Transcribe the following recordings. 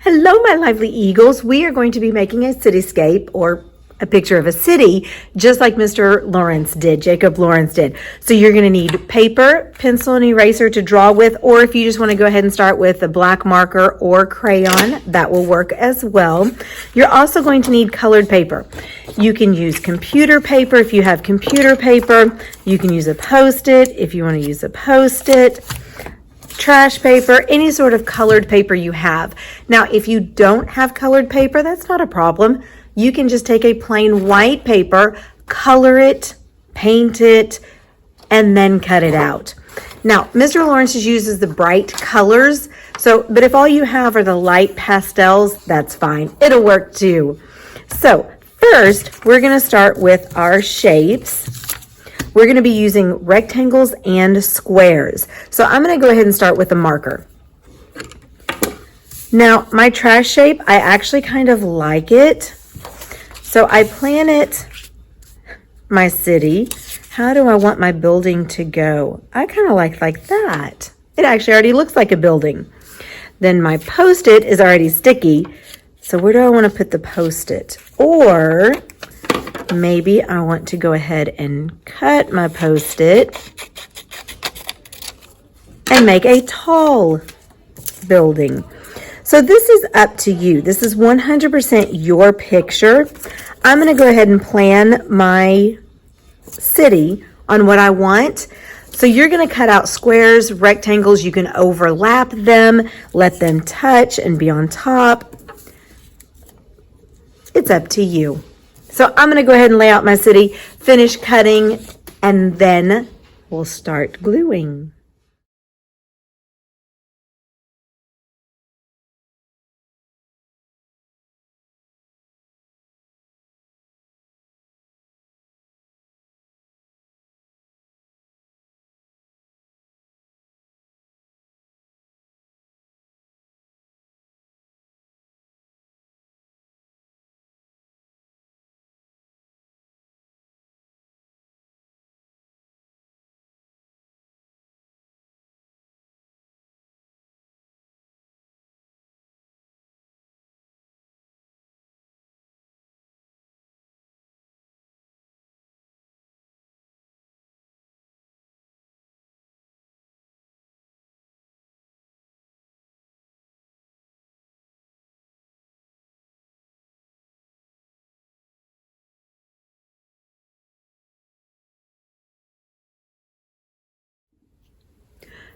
Hello, my lively eagles. We are going to be making a cityscape or a picture of a city, just like Mr. Lawrence did, Jacob Lawrence did. So you're going to need paper, pencil, and eraser to draw with, or if you just want to go ahead and start with a black marker or crayon, that will work as well. You're also going to need colored paper. You can use computer paper if you have computer paper. You can use a Post-it if you want to use a Post-it. Trash paper, any sort of colored paper you have. Now, if you don't have colored paper, that's not a problem. You can just take a plain white paper, color it, paint it, and then cut it out. Now, Mr. Lawrence uses the bright colors, but if all you have are the light pastels, that's fine. It'll work too. So, first, we're going to start with our shapes. We're going to be using rectangles and squares. So I'm going to go ahead and start with a marker. Now, my trash shape, I actually kind of like it. So I plan it, my city. How do I want my building to go? I kind of like that. It actually already looks like a building. Then my Post-it is already sticky. So where do I want to put the Post-it? Or maybe I want to go ahead and cut my Post-it and make a tall building. So this is up to you. This is 100% your picture. I'm going to go ahead and plan my city on what I want. So you're going to cut out squares, rectangles. You can overlap them, let them touch and be on top. It's up to you. So I'm going to go ahead and lay out my city, finish cutting, and then we'll start gluing.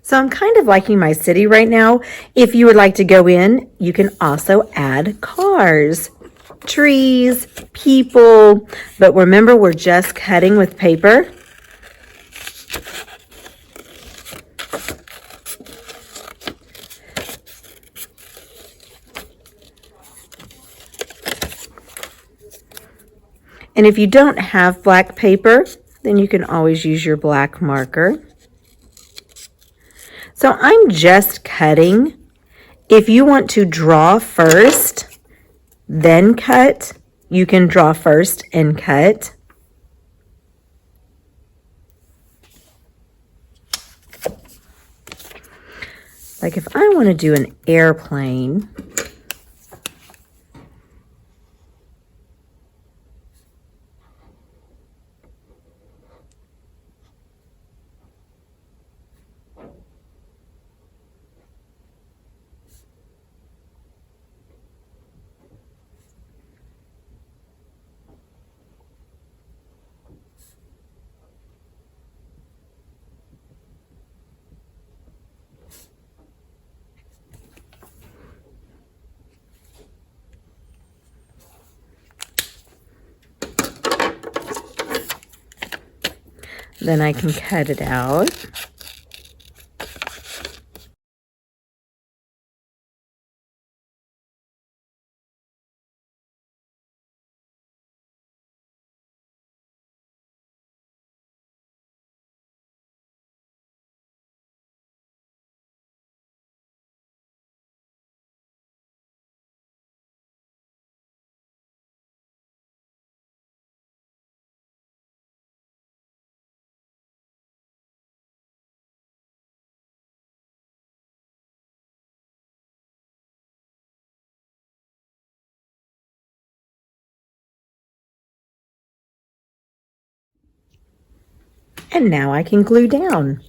So I'm kind of liking my city right now. If you would like to go in, you can also add cars, trees, people. But remember, we're just cutting with paper. And if you don't have black paper, then you can always use your black marker. So I'm just cutting. If you want to draw first, then cut, you can draw first and cut. Like if I want to do an airplane, then I can cut it out. And now I can glue down.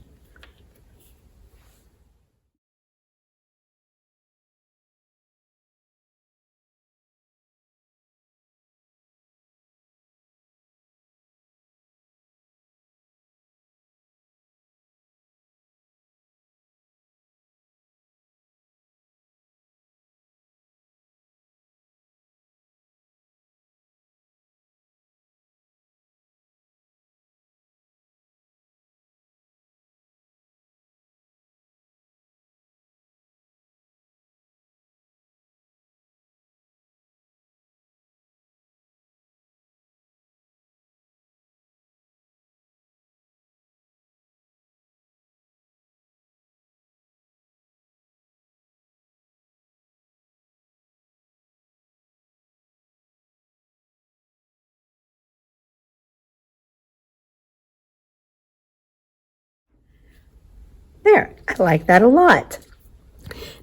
There, I like that a lot.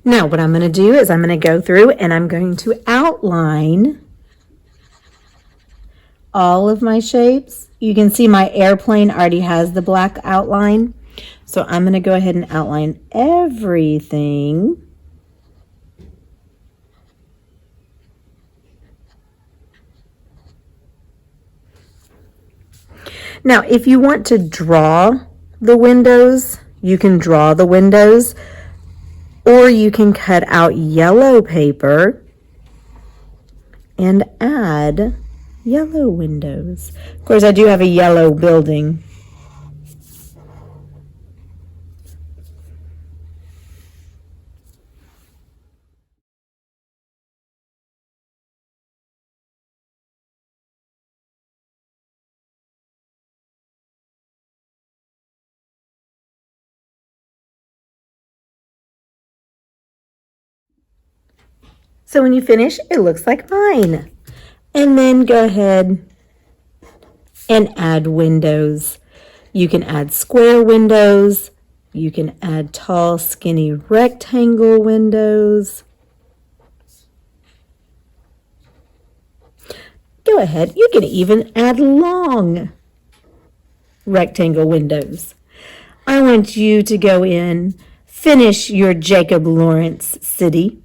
Now what I'm going to do is I'm going to go through and I'm going to outline all of my shapes. You can see my airplane already has the black outline. So I'm going to go ahead and outline everything. Now, if you want to draw the windows, you can draw the windows, or you can cut out yellow paper and add yellow windows. Of course, I do have a yellow building. So when you finish, it looks like mine. And then go ahead and add windows. You can add square windows. You can add tall, skinny rectangle windows. Go ahead, you can even add long rectangle windows. I want you to go in, finish your Jacob Lawrence city.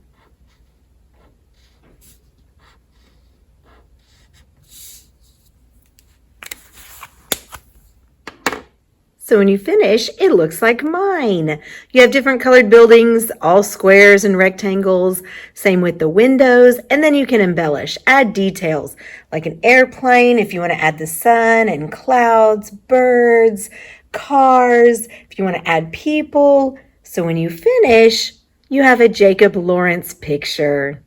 So when you finish, it looks like mine. You have different colored buildings, all squares and rectangles, same with the windows, and then you can embellish, add details, like an airplane if you want to add the sun and clouds, birds, cars, if you want to add people. So when you finish, you have a Jacob Lawrence picture.